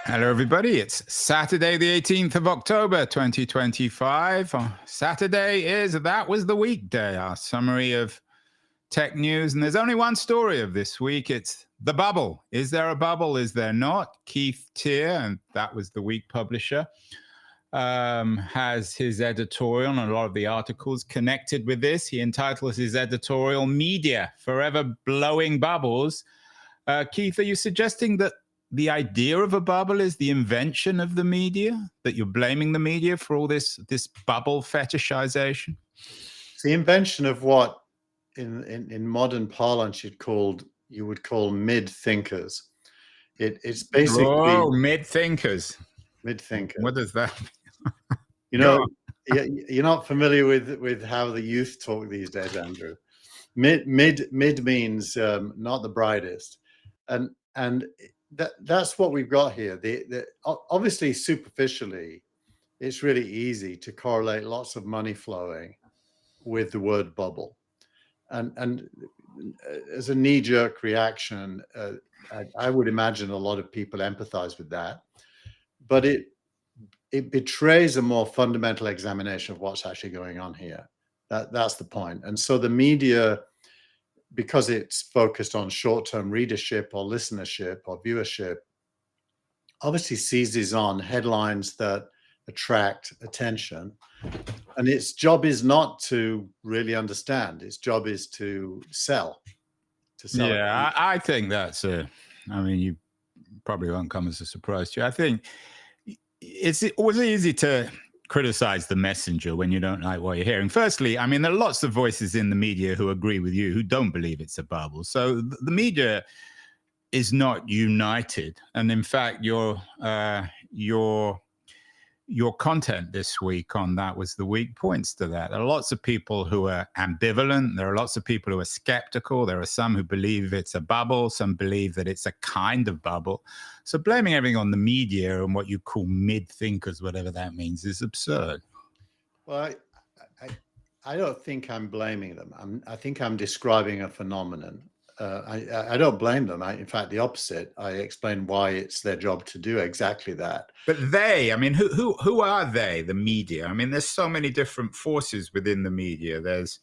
Hello, everybody. It's Saturday, the 18th of October, 2025. Saturday is That Was the Weekday, our summary of tech news. And there's only one story of this week. It's the bubble. Is there a bubble? Is there not? Keith Tier, and That Was the Week publisher, has his editorial and a lot of the articles connected with this. He entitles his editorial Media, Forever Blowing Bubbles. Keith, are you suggesting that the idea of a bubble is the invention of the media, that you're blaming the media for all this bubble fetishization? It's the invention of what in modern parlance you would call mid-thinkers. It's basically mid-thinkers. Mid-thinkers. What does that mean? You're not familiar with how the youth talk these days, Andrew. Mid means not the brightest, and that's what we've got here. Obviously, superficially, it's really easy to correlate lots of money flowing with the word bubble, and as a knee-jerk reaction, I would imagine a lot of people empathize with that, but it betrays a more fundamental examination of what's actually going on here. That's the point. And so the media, because it's focused on short-term readership or listenership or viewership, obviously seizes on headlines that attract attention. And its job is not to really understand. Its job is to sell. Yeah, I think that's I mean, you probably won't come as a surprise to you. I think it's always easy to criticize the messenger when you don't like what you're hearing. Firstly, I mean, there are lots of voices in the media who agree with you, who don't believe it's a bubble. So the media is not united. And in fact, your content this week on That Was the Week points to that. There are lots of people who are ambivalent. There are lots of people who are skeptical. There are some who believe it's a bubble. Some believe that it's a kind of bubble. So blaming everything on the media and what you call mid-thinkers, whatever that means, is absurd. Well, I don't think I'm blaming them. I think I'm describing a phenomenon. I don't blame them. In fact, the opposite. I explain why it's their job to do exactly that. But they, I mean, who are they? The media. I mean, there's so many different forces within the media. There's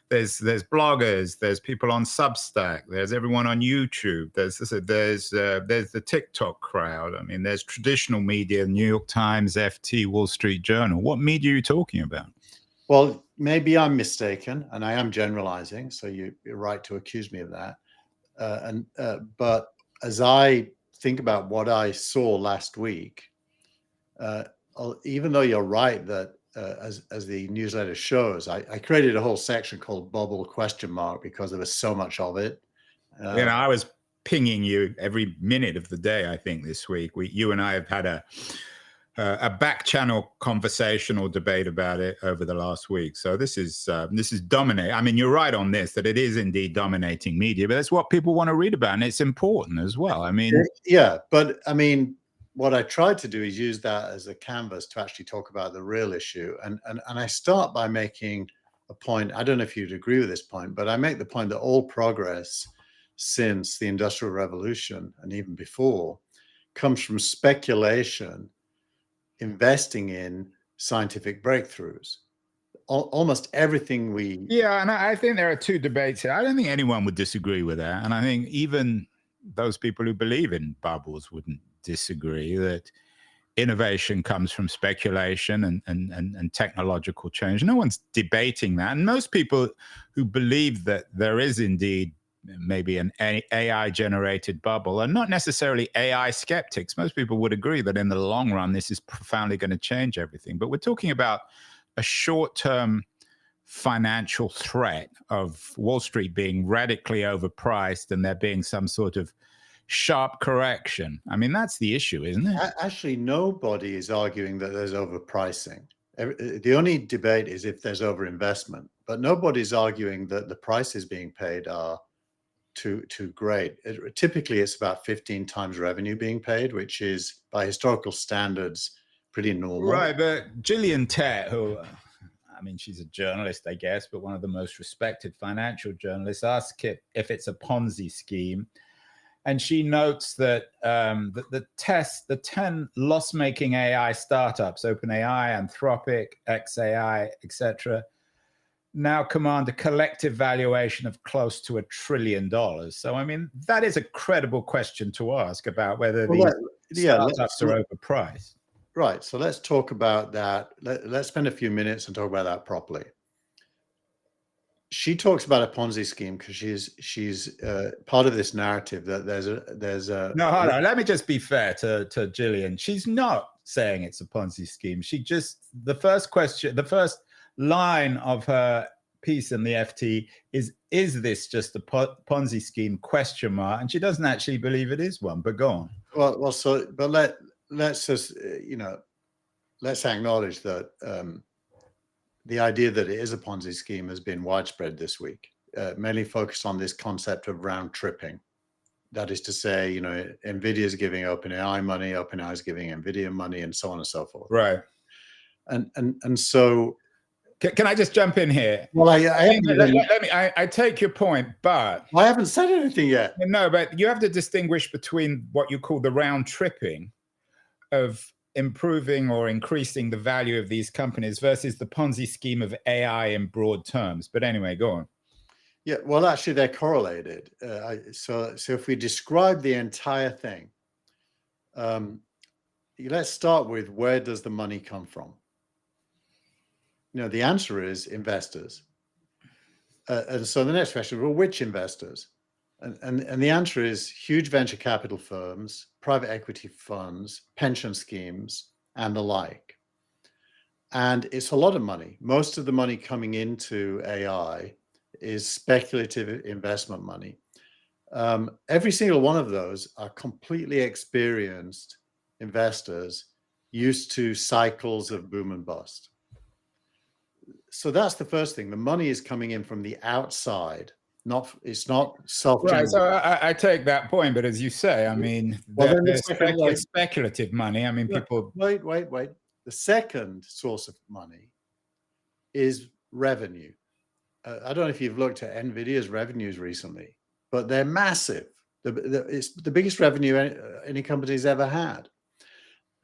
bloggers. There's people on Substack. There's everyone on YouTube. There's the TikTok crowd. I mean, there's traditional media: New York Times, FT, Wall Street Journal. What media are you talking about? Well, maybe I'm mistaken, and I am generalizing, so you're right to accuse me of that. But as I think about what I saw last week, even though you're right that as the newsletter shows, I created a whole section called Bubble ? Because there was so much of it. I was pinging you every minute of the day, I think, this week. You and I have had a back channel conversation or debate about it over the last week. So this is dominating. I mean, you're right on this, that it is indeed dominating media, but that's what people want to read about, and it's important as well. I mean, yeah, but I mean, what I tried to do is use that as a canvas to actually talk about the real issue. And I start by making a point. I don't know if you'd agree with this point, but I make the point that all progress since the Industrial Revolution and even before comes from speculation investing in scientific breakthroughs. Almost everything we... Yeah, and I think there are two debates here. I don't think anyone would disagree with that. And I think even those people who believe in bubbles wouldn't disagree that innovation comes from speculation and technological change. No one's debating that. And most people who believe that there is indeed maybe an AI-generated bubble are not necessarily AI skeptics. Most people would agree that in the long run, this is profoundly going to change everything. But we're talking about a short-term financial threat of Wall Street being radically overpriced and there being some sort of sharp correction. I mean, that's the issue, isn't it? Actually, nobody is arguing that there's overpricing. The only debate is if there's overinvestment, but nobody's arguing that the prices being paid are too great. Typically, it's about 15 times revenue being paid, which is, by historical standards, pretty normal. Right, but Gillian Tett, who, I mean, she's a journalist, I guess, but one of the most respected financial journalists, asked if it's a Ponzi scheme. and she notes that the 10 loss-making AI startups, OpenAI, Anthropic, XAI, etc., now command a collective valuation of close to $1 trillion. So, I mean, that is a credible question to ask about whether these startups are overpriced. Right. So let's talk about that. Let's spend a few minutes and talk about that properly. She talks about a Ponzi scheme because she's part of this narrative that there's a no, hold on. Let me just be fair to Gillian. She's not saying it's a Ponzi scheme. She just, the first line of her piece in the FT is this just a Ponzi scheme ? And she doesn't actually believe it is one, but go on. Well, so, but let's just, let's acknowledge that the idea that it is a Ponzi scheme has been widespread this week, mainly focused on this concept of round tripping. That is to say, NVIDIA is giving OpenAI money, OpenAI is giving NVIDIA money, and so on and so forth. Right. And so, can I just jump in here? Well, I take your point, but I haven't said anything yet. No, but you have to distinguish between what you call the round tripping of improving or increasing the value of these companies versus the Ponzi scheme of AI in broad terms. But anyway, go on. Yeah, well, actually, they're correlated. So if we describe the entire thing, let's start with, where does the money come from? The answer is investors. And so the next question, well, which investors? And the answer is huge venture capital firms, private equity funds, pension schemes, and the like. And it's a lot of money. Most of the money coming into AI is speculative investment money. Every single one of those are completely experienced investors used to cycles of boom and bust. So that's the first thing. The money is coming in from the outside. It's not self-generated. Right, so I take that point, but as you say, I mean, there's speculative money. I mean, people... Wait. The second source of money is revenue. I don't know if you've looked at NVIDIA's revenues recently, but they're massive. It's the biggest revenue any company's ever had.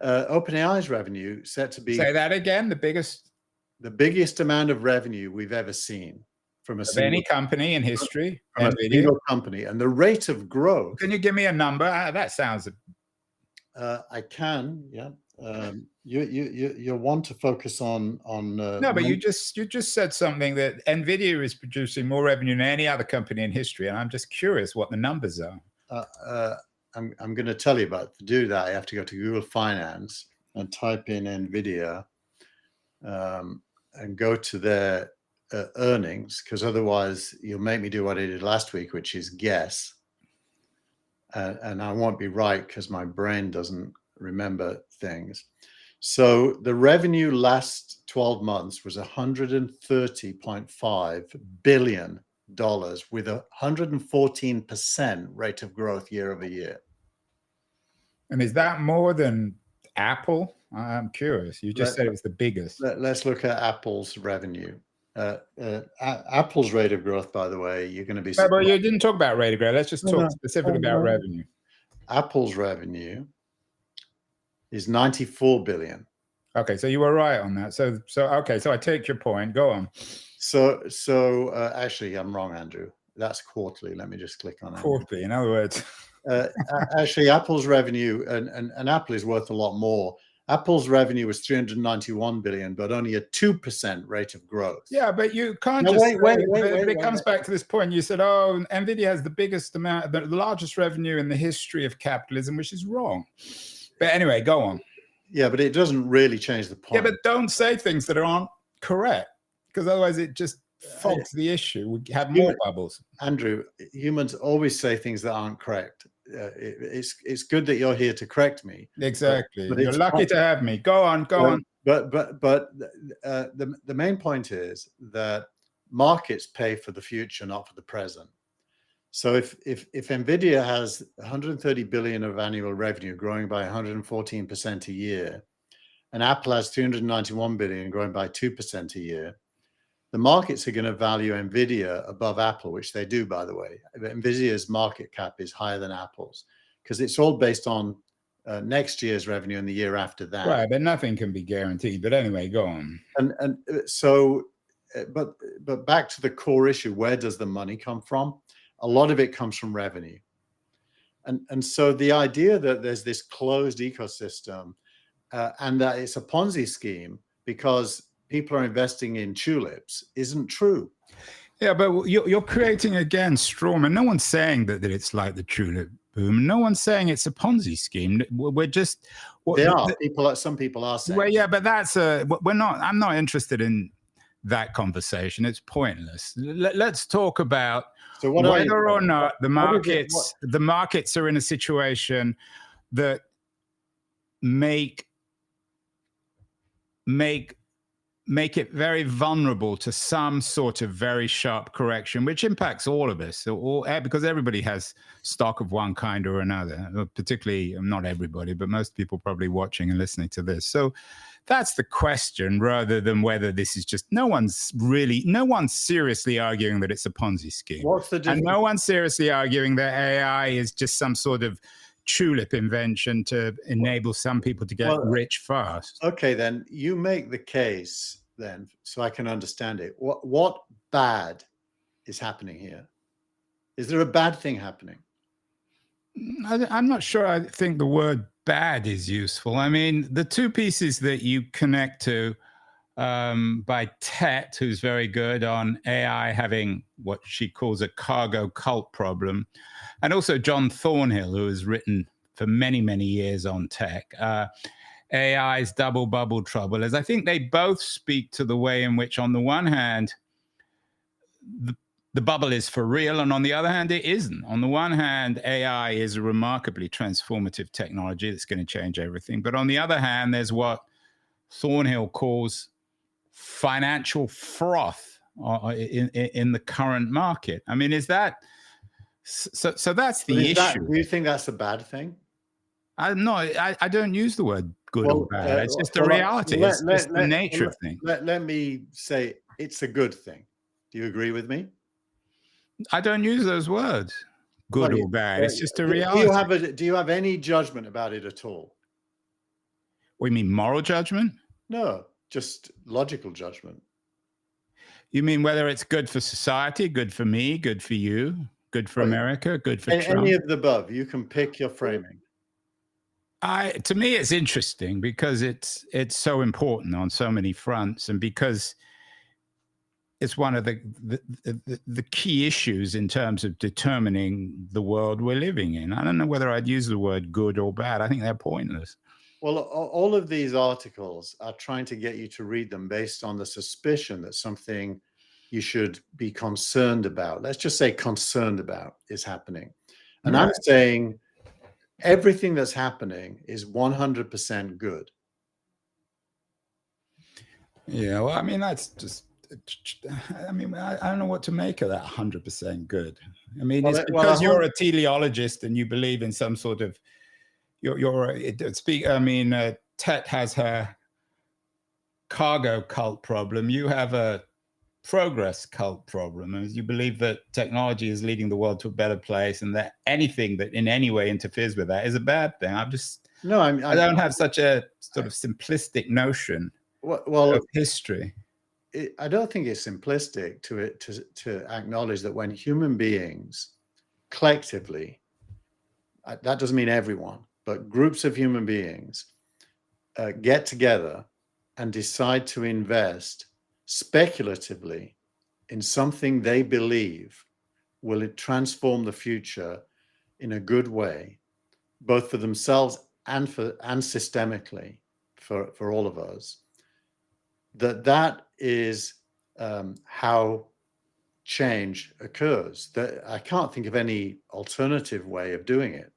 OpenAI's revenue set to be... Say that again, the biggest amount of revenue we've ever seen from any company in history. From a single company, and the rate of growth. Can you give me a number? That sounds... I can, yeah. You want to focus on no, but you just said something that NVIDIA is producing more revenue than any other company in history, and I'm just curious what the numbers are. I'm going to tell you about. To do that, I have to go to Google Finance and type in NVIDIA, and go to their earnings, because otherwise you'll make me do what I did last week, which is guess, and I won't be right because my brain doesn't remember things. So the revenue last 12 months was $130.5 billion with 114% rate of growth year over year. And is that more than Apple? I'm curious. You just said it was the biggest. Let's look at Apple's revenue. Apple's rate of growth, by the way, you're going to be... But you didn't talk about rate of growth. Let's just talk specifically about revenue. Apple's revenue is $94 billion. Okay, so you were right on that. So okay, so I take your point. Go on. So actually, I'm wrong, Andrew. That's quarterly. Let me just click on it. Quarterly, in other words. Actually, Apple's revenue, and Apple is worth a lot more. Apple's revenue was $391 billion, but only a 2% rate of growth. Yeah, but you can't wait. It comes back to this point. You said, oh, NVIDIA has the largest revenue in the history of capitalism, which is wrong. But anyway, go on. Yeah, but it doesn't really change the point. Yeah, but don't say things that aren't correct, because otherwise it just fogs the issue. We have more bubbles. Andrew, humans always say things that aren't correct. It's good that you're here to correct me. Exactly. But you're lucky to have me. Go on. But the main point is that markets pay for the future, not for the present. So if NVIDIA has 130 billion of annual revenue growing by 114% a year, and Apple has 391 billion growing by 2% a year, the markets are going to value Nvidia above Apple, which they do, by the way. Nvidia's market cap is higher than Apple's because it's all based on next year's revenue and the year after that. Right, but nothing can be guaranteed. But anyway, go on. And so, but back to the core issue: where does the money come from? A lot of it comes from revenue. And so the idea that there's this closed ecosystem and that it's a Ponzi scheme because people are investing in tulips isn't true. Yeah, but you're creating, again, straw man. No one's saying that it's like the tulip boom. No one's saying it's a Ponzi scheme. We're just... Some people are saying. Well, yeah, but that's I'm not interested in that conversation. It's pointless. Let's talk about whether or not the markets are in a situation that make it very vulnerable to some sort of very sharp correction, which impacts all of us, because everybody has stock of one kind or another, particularly not everybody, but most people probably watching and listening to this. So that's the question, rather than whether this is just... no one's seriously arguing that it's a Ponzi scheme. What's the difference? And no one's seriously arguing that AI is just some sort of tulip invention to enable some people to get rich fast. Okay, then you make the case then, so I can understand it. What bad is happening here? Is there a bad thing happening? I'm not sure I think the word bad is useful. I mean, the two pieces that you connect to by Tet, who's very good on AI having what she calls a cargo cult problem, and also John Thornhill, who has written for many, many years on tech, AI's double bubble trouble, is I think they both speak to the way in which, on the one hand, the bubble is for real, and on the other hand, it isn't. On the one hand, AI is a remarkably transformative technology that's going to change everything. But on the other hand, there's what Thornhill calls financial froth in the current market. I mean, is that... So that's the issue. Do you think that's a bad thing? I don't use the word good or bad. It's just a reality. It's just the nature of things. Let me say it's a good thing. Do you agree with me? I don't use those words, good or bad. It's just a reality. Do you have any judgment about it at all? What, you mean moral judgment? No, just logical judgment. You mean whether it's good for society, good for me, good for you, good for America, good for Trump? Any of the above. You can pick your framing. To me, it's interesting because it's so important on so many fronts, and because it's one of the key issues in terms of determining the world we're living in. I don't know whether I'd use the word good or bad. I think they're pointless. Well, all of these articles are trying to get you to read them based on the suspicion that something you should be concerned about, let's just say concerned about, is happening. And I'm saying everything that's happening is 100% good. Yeah, well, I mean, that's just... I mean, I don't know what to make of that 100% good. I mean, it's because you're a teleologist and you believe in some sort of... Tet has her cargo cult problem. You have a progress cult problem, and you believe that technology is leading the world to a better place, and that anything that in any way interferes with that is a bad thing. I don't have such a sort of simplistic notion of history. I don't think it's simplistic to acknowledge that when human beings collectively, that doesn't mean everyone, but groups of human beings get together and decide to invest speculatively in something they believe will transform the future in a good way, both for themselves and systemically for all of us, that is how change occurs. That I can't think of any alternative way of doing it.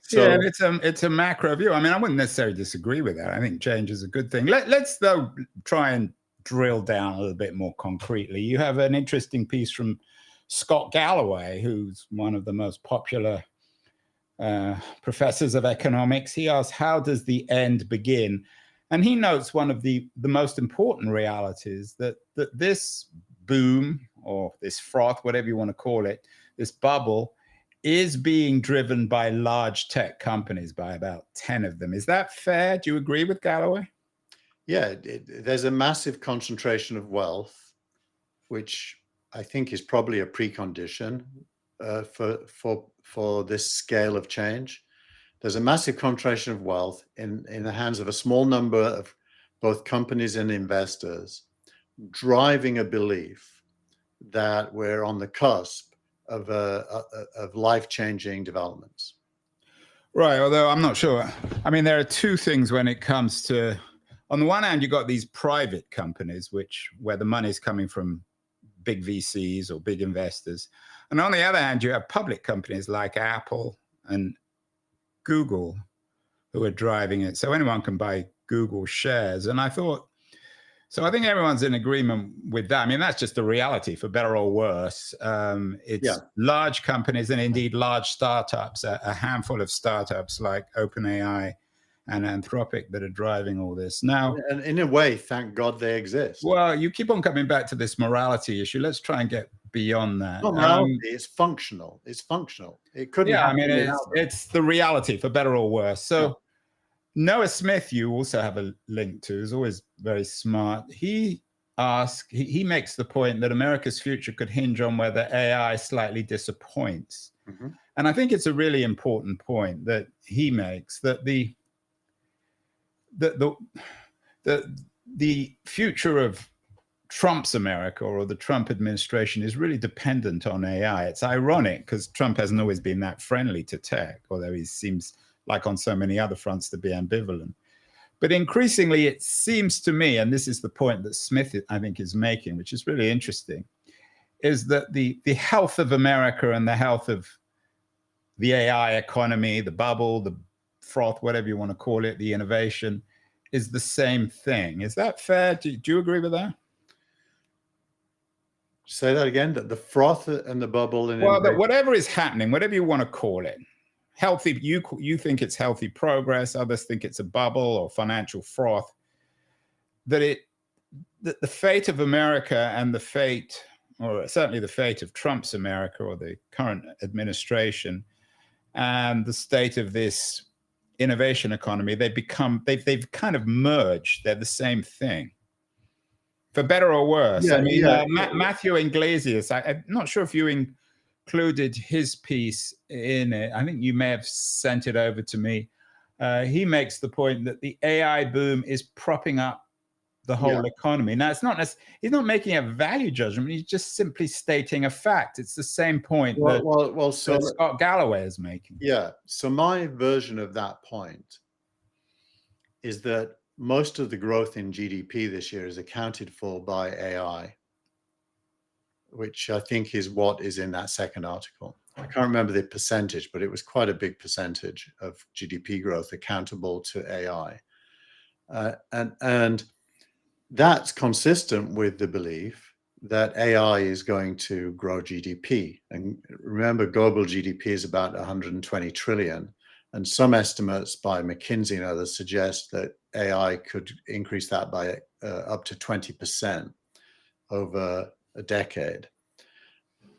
So, yeah, it's a macro view. I mean, I wouldn't necessarily disagree with that. I think change is a good thing. Let's though try and drill down a little bit more concretely. You have an interesting piece from Scott Galloway, who's one of the most popular professors of economics. He asks, how does the end begin? And he notes one of the most important realities, that this boom or this froth, whatever you want to call it, this bubble, is being driven by large tech companies, by about 10 of them. Is that fair? Do you agree with Galloway? Yeah, there's a massive concentration of wealth, which I think is probably a precondition for this scale of change. There's a massive concentration of wealth in the hands of a small number of both companies and investors, driving a belief that we're on the cusp of life-changing developments. Right, although I'm not sure. I mean, there are two things when it comes to, on the one hand, you've got these private companies, where the money's coming from big VCs or big investors. And on the other hand, you have public companies like Apple and Google who are driving it. So anyone can buy Google shares. And I think everyone's in agreement with that. I mean, that's just the reality, for better or worse. It's large companies and indeed large startups, a handful of startups like OpenAI and Anthropic that are driving all this. Now, and in a way, thank God they exist. Well, you keep on coming back to this morality issue. Let's try and get beyond that. Not morality, it's functional. It's functional. It couldn't happen. I mean, it's the reality, for better or worse. So Noah Smith, you also have a link to, is always very smart. He makes the point that America's future could hinge on whether AI slightly disappoints. Mm-hmm. And I think it's a really important point that he makes, that the future of Trump's America, or the Trump administration, is really dependent on AI. It's ironic because Trump hasn't always been that friendly to tech, although he seems, like on so many other fronts, to be ambivalent. But increasingly, it seems to me, and this is the point that Smith, I think, is making, which is really interesting, is that the health of America and the health of the AI economy, the bubble, the froth, whatever you want to call it, the innovation, is the same thing. Is that fair? Do you agree with that? Say that again, that the froth and the bubble. And whatever is happening, whatever you want to call it, healthy, you think it's healthy progress, others think it's a bubble or financial froth, that the fate of America and the fate, or certainly the fate of Trump's America or the current administration, and the state of this innovation economy, they've kind of merged. They're the same thing, for better or worse. Matthew Iglesias, I'm not sure if you included his piece in it. I think you may have sent it over to me. He makes the point that the AI boom is propping up the whole economy. Now, he's not making a value judgment. He's just simply stating a fact. It's the same point that Scott Galloway is making. Yeah. So my version of that point is that most of the growth in GDP this year is accounted for by AI, which I think is what is in that second article. I can't remember the percentage, but it was quite a big percentage of GDP growth accountable to AI. And that's consistent with the belief that AI is going to grow GDP. And remember, global GDP is about 120 trillion. And some estimates by McKinsey and others suggest that AI could increase that by up to 20% over a decade.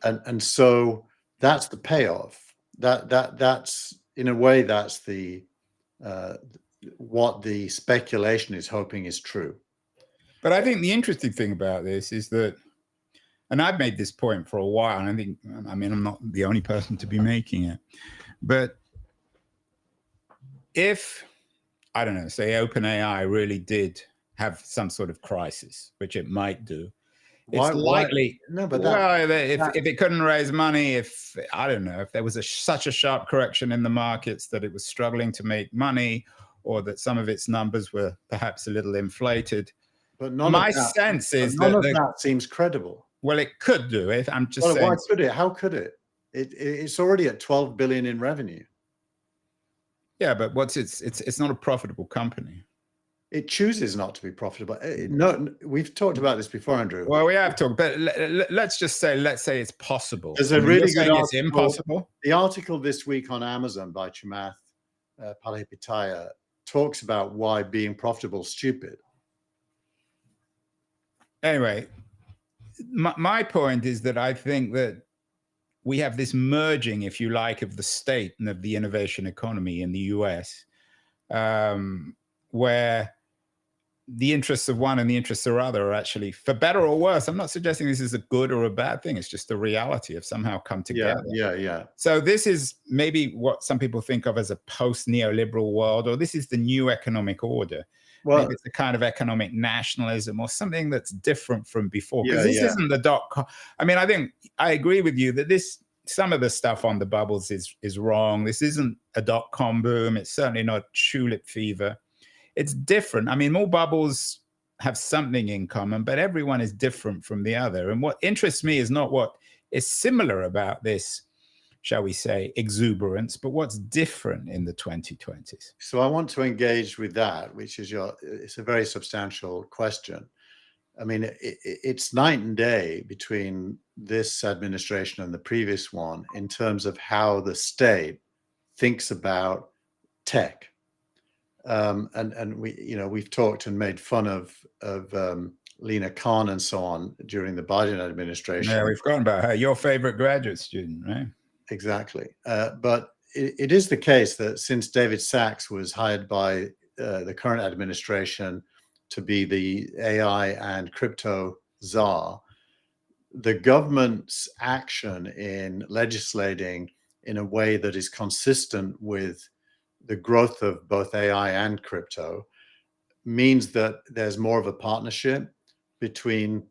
And so that's the payoff. That's in a way, that's the what the speculation is hoping is true. But I think the interesting thing about this is that, and I've made this point for a while, and I'm not the only person to be making it, but if, I don't know, say OpenAI really did have some sort of crisis, which it might do, it's likely. No, but if it couldn't raise money, if I don't know, if there was such a sharp correction in the markets that it was struggling to make money, or that some of its numbers were perhaps a little inflated. But my sense is none of that seems credible. Well, it could do it. I'm just saying. Why could it? How could it? It's already at 12 billion in revenue. Yeah, but it's not a profitable company. It chooses not to be profitable. No, we've talked about this before, Andrew. Well, we have talked, but let's say it's possible. There's a really good article. It's impossible. The article this week on Amazon by Chamath Palihapitiya talks about why being profitable is stupid. Anyway, my point is that I think that we have this merging, if you like, of the state and of the innovation economy in the US, where the interests of one and the interests of the other are actually, for better or worse, I'm not suggesting this is a good or a bad thing. It's just the reality of somehow come together. Yeah. So this is maybe what some people think of as a post-neoliberal world, or this is the new economic order. Well, maybe it's a kind of economic nationalism or something that's different from before. Because yeah, this isn't the dot-com. I mean, I think I agree with you that some of the stuff on the bubbles is wrong. This isn't a dot-com boom. It's certainly not tulip fever. It's different. I mean, all bubbles have something in common, but everyone is different from the other. And what interests me is not what is similar about this, shall we say, exuberance, but what's different in the 2020s. So I want to engage with that, which is it's a very substantial question. I mean, it's night and day between this administration and the previous one in terms of how the state thinks about tech. And we've talked and made fun of Lena Khan and so on during the Biden administration. Yeah, we've forgotten about her, your favorite graduate student, right? Exactly. But it is the case that since David Sachs was hired by the current administration to be the AI and crypto czar, the government's action in legislating in a way that is consistent with the growth of both AI and crypto means that there's more of a partnership between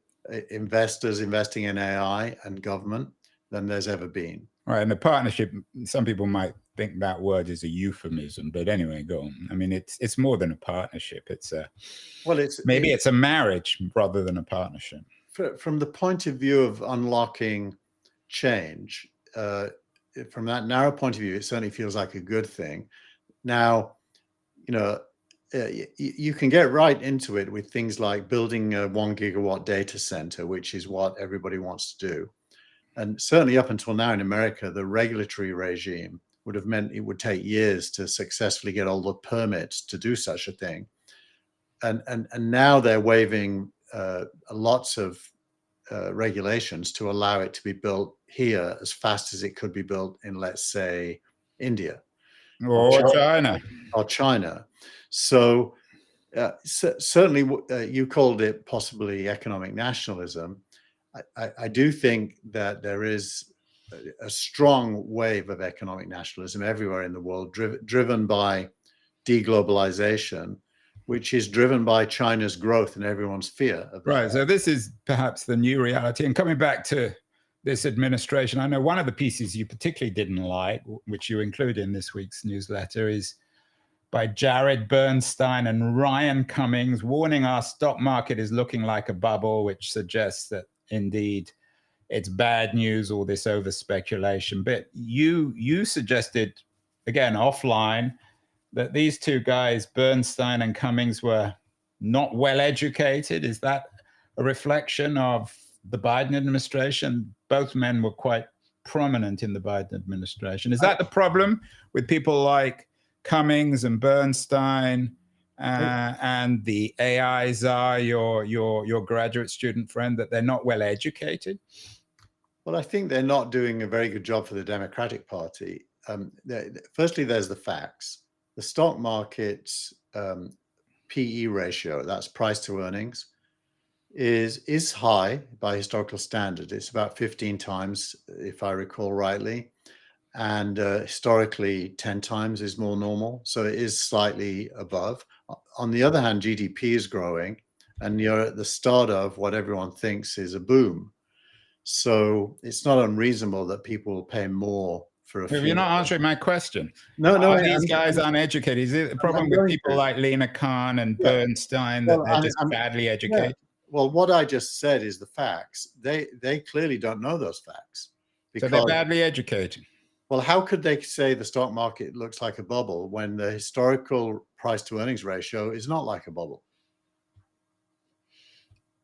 investors investing in AI and government than there's ever been. Right, and the partnership, some people might think that word is a euphemism, but anyway, go on. I mean, it's more than a partnership. It's a marriage rather than a partnership. From the point of view of unlocking change, from that narrow point of view, it certainly feels like a good thing. Now, you can get right into it with things like building a 1 gigawatt data center, which is what everybody wants to do. And certainly up until now in America, the regulatory regime would have meant it would take years to successfully get all the permits to do such a thing. And now they're waiving lots of regulations to allow it to be built here as fast as it could be built in, let's say, India. Or China. So certainly you called it possibly economic nationalism. I do think that there is a strong wave of economic nationalism everywhere in the world, driven by deglobalization, which is driven by China's growth and everyone's fear of that. Right. So this is perhaps the new reality. And coming back to this administration, I know one of the pieces you particularly didn't like, which you include in this week's newsletter, is by Jared Bernstein and Ryan Cummings, warning our stock market is looking like a bubble, which suggests that indeed it's bad news, all this over speculation. But you suggested, again, offline, that these two guys, Bernstein and Cummings, were not well educated. Is that a reflection of the Biden administration? Both men were quite prominent in the Biden administration. Is that the problem with people like Cummings and Bernstein and the AI czar, your graduate student friend, that they're not well educated? Well, I think they're not doing a very good job for the Democratic Party. Firstly, there's the facts. The stock market's PE ratio, that's price to earnings, is high by historical standard. It's about 15 times, if I recall rightly. And historically, 10 times is more normal. So it is slightly above. On the other hand, GDP is growing, and you're at the start of what everyone thinks is a boom. So it's not unreasonable that people will pay more for a. You're not answering my question. No. Are these guys uneducated? Is it a problem with people like Lena Khan and Bernstein that they're just badly educated? Yeah. Well, what I just said is the facts. They clearly don't know those facts. So they're badly educated. Well, how could they say the stock market looks like a bubble when the historical price to earnings ratio is not like a bubble?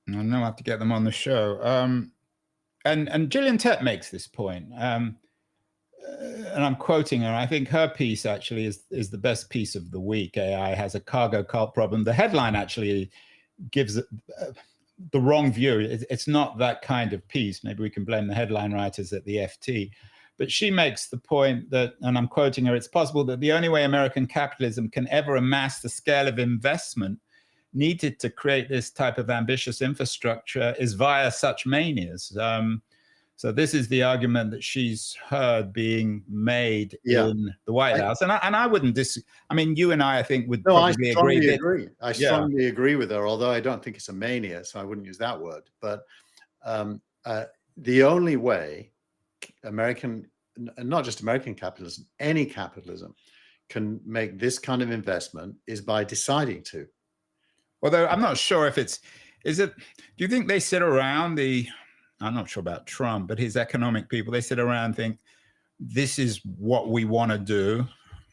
I know I have to get them on the show. And Gillian Tett makes this point, and I'm quoting her. I think her piece actually is the best piece of the week. AI has a cargo cult problem. The headline actually gives the wrong view. It's not that kind of piece. Maybe we can blame the headline writers at the FT. But she makes the point that, and I'm quoting her, it's possible that the only way American capitalism can ever amass the scale of investment needed to create this type of ambitious infrastructure is via such manias. So this is the argument that she's heard being made in the White House. And I wouldn't disagree. I mean, you and I think, would probably agree. I strongly agree with her, although I don't think it's a mania, so I wouldn't use that word. But the only way American, and not just American capitalism, any capitalism can make this kind of investment is by deciding to. Although I'm not sure if do you think they sit around I'm not sure about Trump, but his economic people, they sit around and think, this is what we want to do?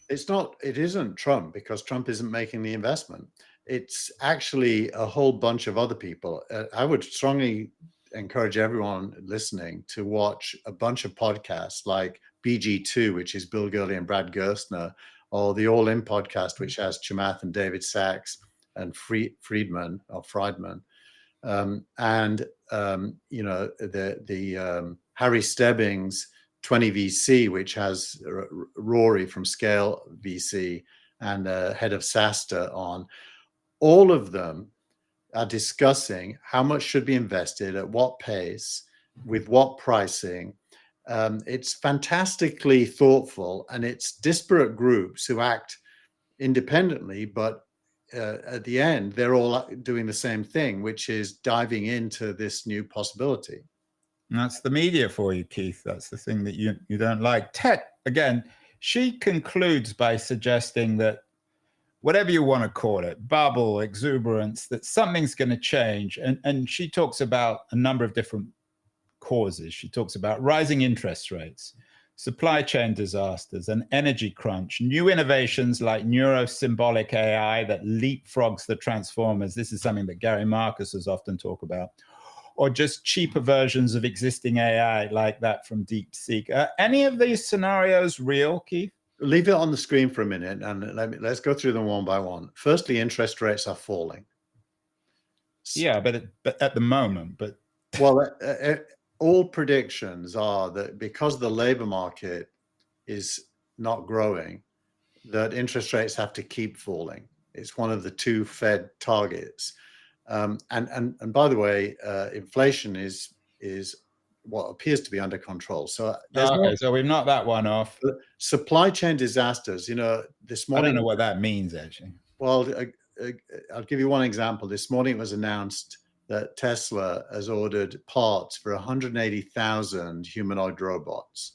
It isn't Trump, because Trump isn't making the investment. It's actually a whole bunch of other people. I would strongly encourage everyone listening to watch a bunch of podcasts like BG2, which is Bill Gurley and Brad Gerstner, or the All In podcast, which has Chamath and David Sachs and Friedman, and the Harry Stebbings 20 VC, which has Rory from Scale VC and head of SASTA on. All of them are discussing how much should be invested, at what pace, with what pricing. It's fantastically thoughtful, and it's disparate groups who act independently, but at the end, they're all doing the same thing, which is diving into this new possibility. And that's the media for you, Keith. That's the thing that you don't like. Tet, again, she concludes by suggesting that whatever you want to call it, bubble, exuberance, that something's going to change. And she talks about a number of different causes. She talks about rising interest rates, supply chain disasters, an energy crunch, new innovations like neurosymbolic AI that leapfrogs the transformers. This is something that Gary Marcus has often talked about. Or just cheaper versions of existing AI like that from DeepSeek. Are any of these scenarios real, Keith? Leave it on the screen for a minute, and let's go through them one by one. Firstly, interest rates are falling. Yeah, but at the moment, well, all predictions are that because the labor market is not growing, that interest rates have to keep falling. It's one of the two Fed targets. And by the way, inflation is what appears to be under control. So so we've knocked that one off. Supply chain disasters. This morning. I don't know what that means, actually. Well, I'll give you one example. This morning it was announced that Tesla has ordered parts for 180,000 humanoid robots.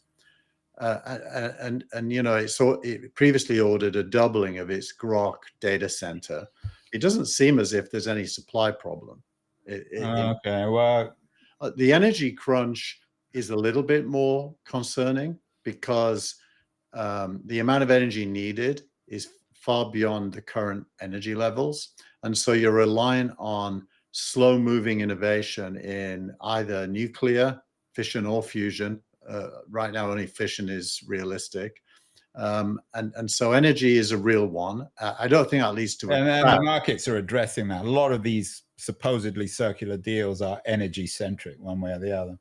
And it previously ordered a doubling of its Grok data center. It doesn't seem as if there's any supply problem. Okay, well, the energy crunch is a little bit more concerning, because the amount of energy needed is far beyond the current energy levels. And so you're relying on slow-moving innovation in either nuclear, fission, or fusion. Right now, only fission is realistic. And so energy is a real one. I don't think that leads to and the markets are addressing that. A lot of these supposedly circular deals are energy centric, one way or the other.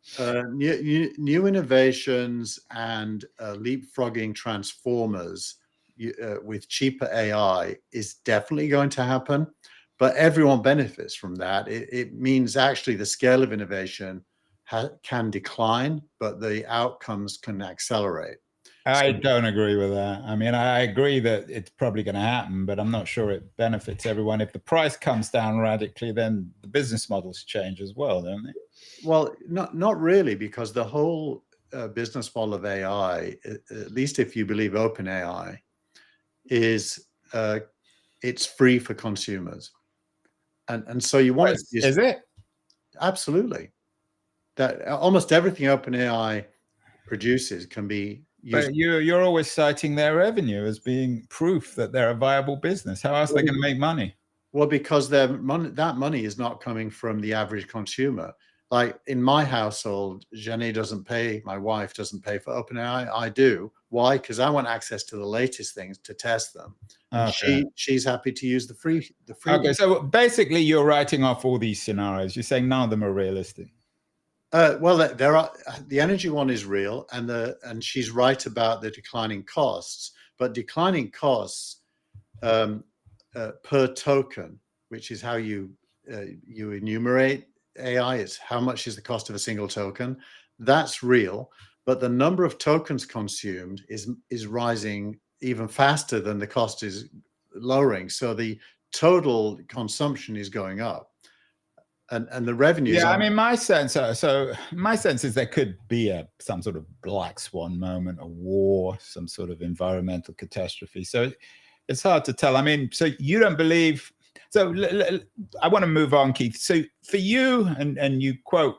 New innovations and leapfrogging transformers with cheaper AI is definitely going to happen, but everyone benefits from that. It means actually the scale of innovation can decline, but the outcomes can accelerate. I don't agree with that. I mean, I agree that it's probably going to happen, but I'm not sure it benefits everyone. If the price comes down radically, then the business models change as well, don't they? Well, not really, because the whole business model of AI, at least if you believe open AI, is it's free for consumers. And so you want to use, is it? Absolutely. That almost everything OpenAI produces can be used. But you're always citing their revenue as being proof that they're a viable business. How else are they going to make money? Well, because that money is not coming from the average consumer. Like in my household, Jenny doesn't pay, my wife doesn't pay for OpenAI. I do. Why? Because I want access to the latest things to test them. And Okay. she's happy to use the free Okay. one. So basically, you're writing off all these scenarios. You're saying none of them are realistic. Well, there are, the energy one is real, and she's right about the declining costs. But declining costs per token, which is how you enumerate AI, it's how much is the cost of a single token. That's real, but the number of tokens consumed is rising even faster than the cost is lowering. So the total consumption is going up. And the revenues Yeah, I are. mean, my sense. So my sense is there could be some sort of black swan moment, a war, some sort of environmental catastrophe. So it's hard to tell. I mean, so you don't believe. So I want to move on, Keith. So for you, and you quote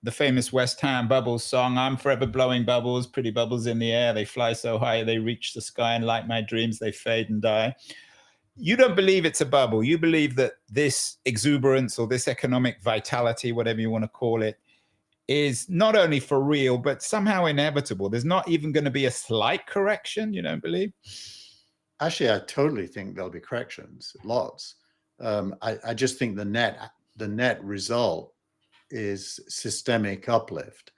the famous West Ham Bubbles song, "I'm forever blowing bubbles, pretty bubbles in the air. They fly so high, they reach the sky, and like my dreams, they fade and die." You don't believe it's a bubble. You believe that this exuberance or this economic vitality, whatever you want to call it, is not only for real, but somehow inevitable. There's not even going to be a slight correction, you don't believe? Actually, I totally think there'll be corrections, lots. I just think the net result is systemic uplift.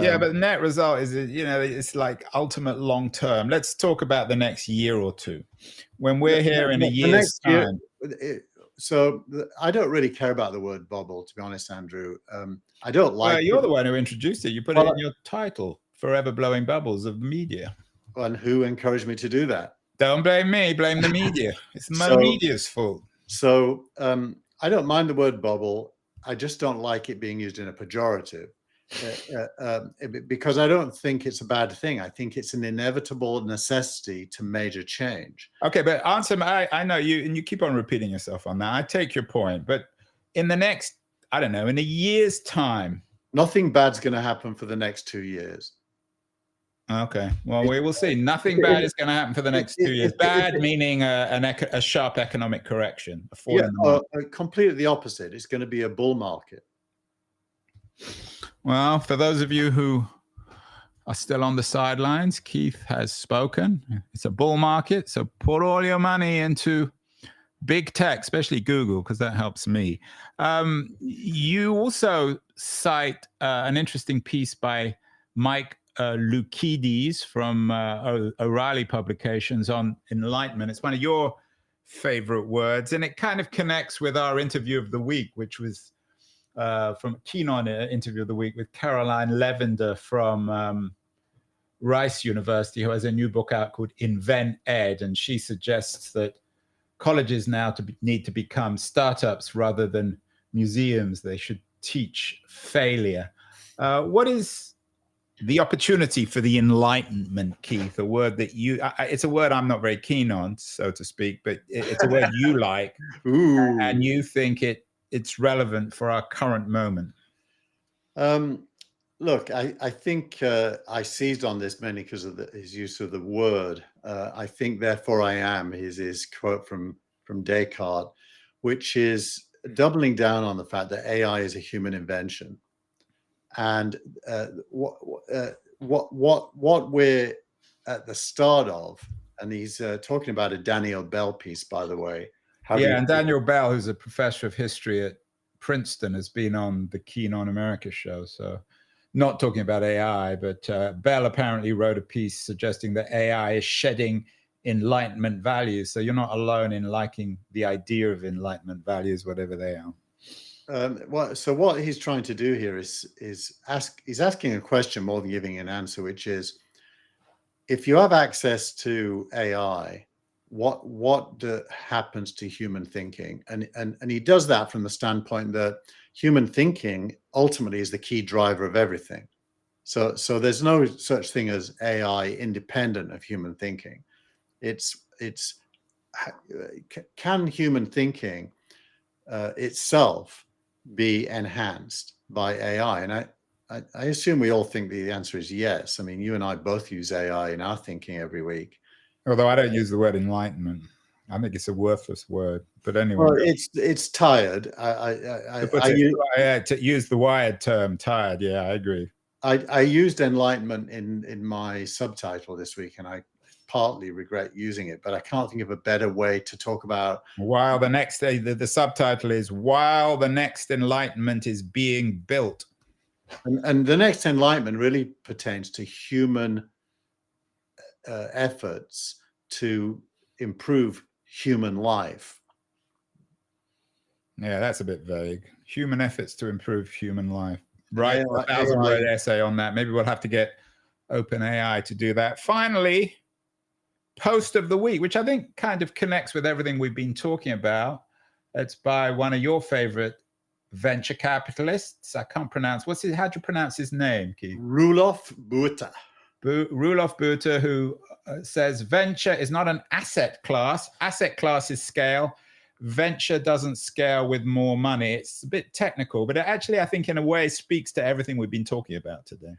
Yeah, but the net result is, it's like ultimate long term. Let's talk about the next year or two. When we're here in a The year's next year, time. I don't really care about the word bubble, to be honest, Andrew. I don't like Well, you're the one who introduced it. You put it in your title, Forever Blowing Bubbles of Media. And who encouraged me to do that? Don't blame me, blame the media. It's the media's fault. So I don't mind the word bubble. I just don't like it being used in a pejorative. Because I don't think it's a bad thing. I think it's an inevitable necessity to major change. Okay, but answer me. I know you, and you keep on repeating yourself on that. I take your point, but in the next, I don't know, in a year's time, nothing bad's going to happen for the next 2 years. Okay, well, we will see. Nothing bad is going to happen for the next 2 years. Bad meaning a sharp economic correction, a fall in the market. Completely the opposite. It's going to be a bull market. Well, for those of you who are still on the sidelines, Keith has spoken. It's a bull market, so put all your money into big tech, especially Google, because that helps me. You also cite an interesting piece by Mike Lukides from O'Reilly Publications on Enlightenment. It's one of your favorite words, and it kind of connects with our interview of the week, which was from Keenon interview of the week with Caroline Levender from Rice University, who has a new book out called Invent Ed, and she suggests that colleges now need to become startups rather than museums. They should teach failure. What is the opportunity for the Enlightenment, Keith? A word that it's a word I'm not very keen on, so to speak, but it's a word you like. Ooh. And you think it's relevant for our current moment. Look, I think I seized on this mainly because of his use of the word. I think, therefore I am, his quote from Descartes, which is doubling down on the fact that AI is a human invention. And what we're at the start of, and he's talking about a Daniel Bell piece, by the way. And Daniel Bell, who's a professor of history at Princeton, has been on the Keen on America show. So not talking about AI, but Bell apparently wrote a piece suggesting that AI is shedding Enlightenment values. So you're not alone in liking the idea of Enlightenment values, whatever they are. So what he's trying to do here is asking a question more than giving an answer, which is, if you have access to AI, what happens to human thinking? And he does that from the standpoint that human thinking ultimately is the key driver of everything. So there's no such thing as AI independent of human thinking. It's can human thinking itself be enhanced by AI? And I assume we all think the answer is yes. I mean, you and I both use AI in our thinking every week. Although I don't use the word enlightenment. I think it's a worthless word, but anyway. Well, it's tired. To use the wired term, tired. Yeah, I agree. I used Enlightenment in my subtitle this week, and I partly regret using it, but I can't think of a better way to talk about. While the next day, the subtitle is "While the Next Enlightenment is Being Built." And the next enlightenment really pertains to human efforts to improve human life. Yeah, that's a bit vague. Human efforts to improve human life. Write a 1,000-word essay on that. Maybe we'll have to get OpenAI to do that. Finally, post of the week, which I think kind of connects with everything we've been talking about. It's by one of your favorite venture capitalists. I can't pronounce. How do you pronounce his name, Keith? Roelof Botha. Roelof Botha, who says venture is not an asset class. Asset class is scale. Venture doesn't scale with more money. It's a bit technical, but it actually, I think, in a way, speaks to everything we've been talking about today.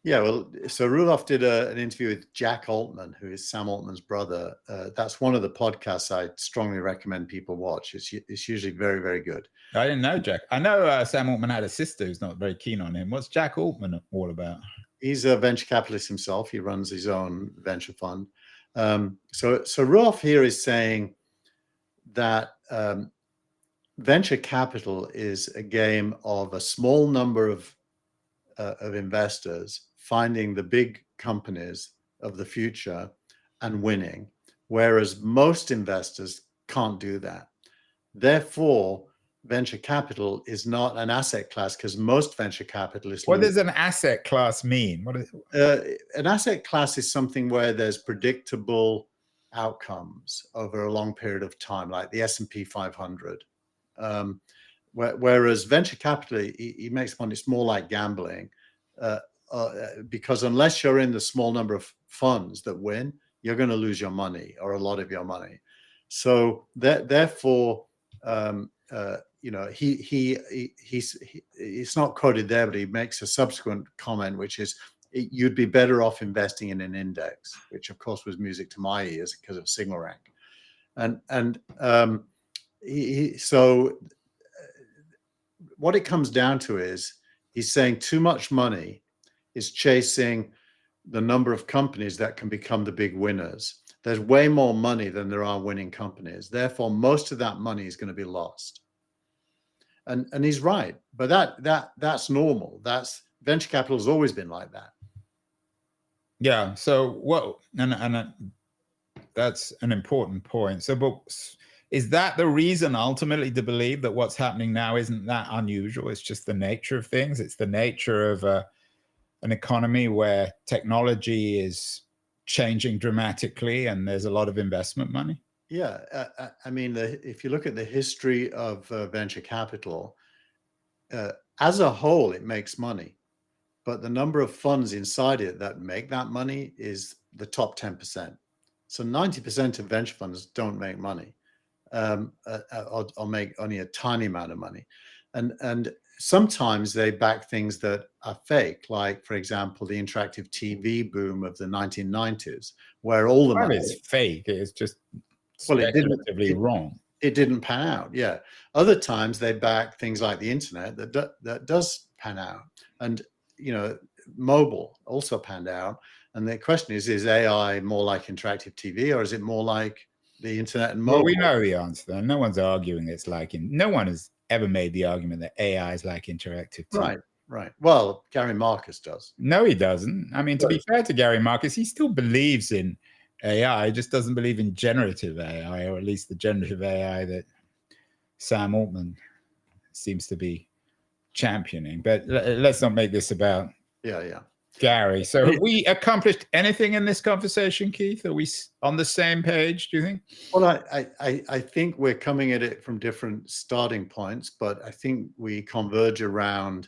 Yeah, well, so Roelof did an interview with Jack Altman, who is Sam Altman's brother. That's one of the podcasts I strongly recommend people watch. It's usually very, very good. I didn't know Jack. I know Sam Altman had a sister who's not very keen on him. What's Jack Altman all about? He's a venture capitalist himself. He runs his own venture fund. So Roelof here is saying that venture capital is a game of a small number of investors finding the big companies of the future and winning, whereas most investors can't do that. Therefore, venture capital is not an asset class because most venture capitalists. What does an asset class mean? An asset class is something where there's predictable outcomes over a long period of time, like the S&P 500. Whereas venture capital, he makes one, it's more like gambling, because unless you're in the small number of funds that win, you're going to lose your money or a lot of your money. So therefore, he's not quoted there, but he makes a subsequent comment, which is you'd be better off investing in an index, which of course was music to my ears because of Signal Rank. So what it comes down to is he's saying too much money is chasing the number of companies that can become the big winners. There's way more money than there are winning companies. Therefore, most of that money is going to be lost. And he's right, but that's normal. That's venture capital has always been like that. Yeah. So that's an important point. So, but is that the reason ultimately to believe that what's happening now isn't that unusual? It's just the nature of things. It's the nature of an economy where technology is changing dramatically and there's a lot of investment money. Yeah, I mean, if you look at the history of venture capital, as a whole, it makes money, but the number of funds inside it that make that money is the top 10%. So 90% of venture funds don't make money, or make only a tiny amount of money. And sometimes they back things that are fake, like, for example, the interactive TV boom of the 1990s, where all the money is fake. It's just speculatively wrong. It didn't pan out. Yeah. Other times they back things like the internet that does pan out, and mobile also panned out. And the question is AI more like interactive TV, or is it more like the internet and mobile? Well, we know the answer. No one's arguing it's like no one has ever made the argument that AI is like interactive TV. Right. Well, Gary Marcus does. No, he doesn't. I mean, to be fair to Gary Marcus, he still believes in AI, just doesn't believe in generative AI, or at least the generative AI that Sam Altman seems to be championing. But let's not make this about Gary. So have we accomplished anything in this conversation, Keith? Are we on the same page, do you think? Well, I think we're coming at it from different starting points, but I think we converge around,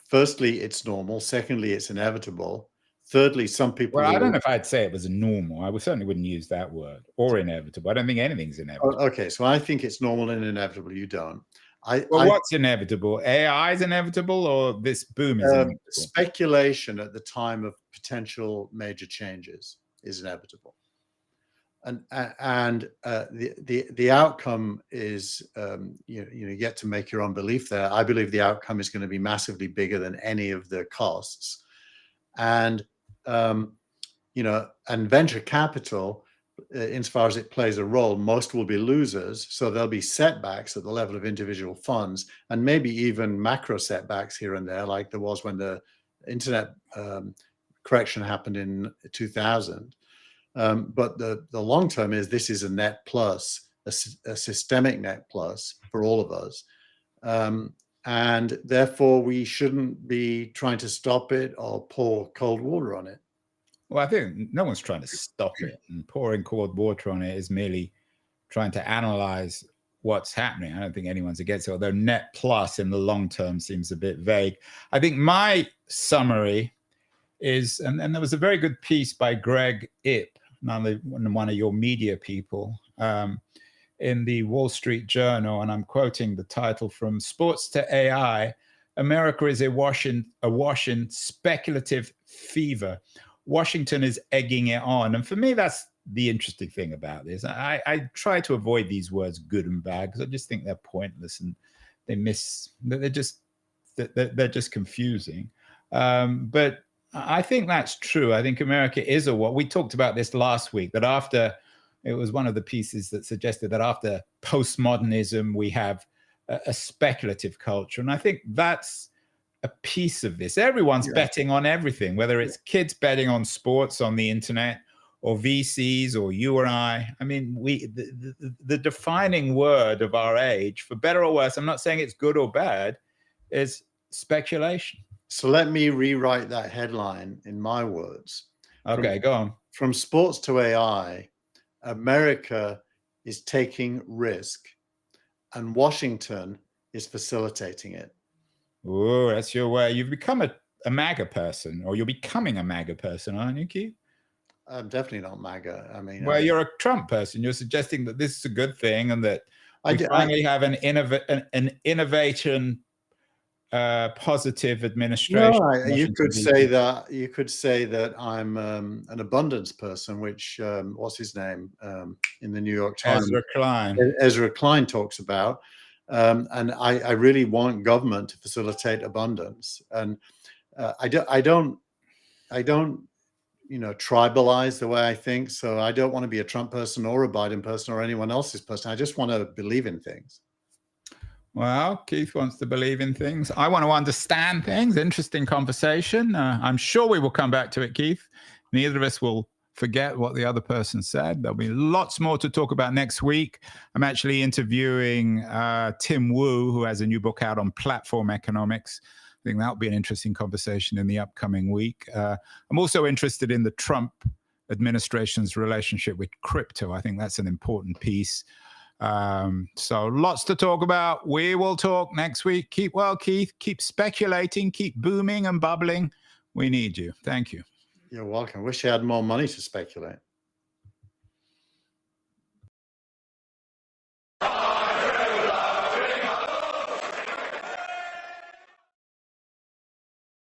firstly, it's normal. Secondly, it's inevitable. Thirdly, some people... Well, I don't know if I'd say it was normal. I certainly wouldn't use that word, or inevitable. I don't think anything's inevitable. Okay, so I think it's normal and inevitable. You don't. What's inevitable? AI is inevitable, or this boom is inevitable? Speculation at the time of potential major changes is inevitable. the outcome is you get to make your own belief there. I believe the outcome is going to be massively bigger than any of the costs, and and venture capital, insofar as it plays a role, most will be losers. So there'll be setbacks at the level of individual funds, and maybe even macro setbacks here and there, like there was when the internet correction happened in 2000. But the long term is this is a net plus, a systemic net plus for all of us. And therefore, we shouldn't be trying to stop it or pour cold water on it. Well, I think no one's trying to stop it, and pouring cold water on it is merely trying to analyze what's happening. I don't think anyone's against it, although net plus in the long term seems a bit vague. I think my summary is, and there was a very good piece by Greg Ip, one of your media people, in the Wall Street Journal, and I'm quoting the title, "From Sports to AI, America is awash in speculative fever. Washington is egging it on." And for me, that's the interesting thing about this. I try to avoid these words good and bad because I just think they're pointless and they're just confusing. But I think that's true. I think America is we talked about this last week, that after, it was one of the pieces that suggested that after postmodernism, we have a speculative culture. And I think that's a piece of this. Everyone's betting on everything, whether it's kids betting on sports on the internet or VCs or you or I. I mean, the defining word of our age, for better or worse, I'm not saying it's good or bad, is speculation. So let me rewrite that headline in my words. Okay, go on. From sports to AI, America is taking risk and Washington is facilitating it. Oh, that's your way. You've become a MAGA person, or you're becoming a MAGA person, aren't you, Keith? I'm definitely not MAGA. I mean, well, you're a Trump person. You're suggesting that this is a good thing and that we finally have an innovation positive administration. No, you could say that I'm an abundance person, which what's his name in the New York Times? Ezra Klein talks about, and I really want government to facilitate abundance, and I don't tribalize the way I think. So I don't want to be a Trump person or a Biden person or anyone else's person. I just want to believe in things. Well, Keith wants to believe in things. I want to understand things. Interesting conversation. I'm sure we will come back to it, Keith. Neither of us will forget what the other person said. There'll be lots more to talk about next week. I'm actually interviewing Tim Wu, who has a new book out on platform economics. I think that'll be an interesting conversation in the upcoming week. I'm also interested in the Trump administration's relationship with crypto. I think that's an important piece. So lots to talk about. We will talk next week. Keep well, Keith. Keep speculating. Keep booming and bubbling. We need you. Thank you. You're welcome. Wish I had more money to speculate.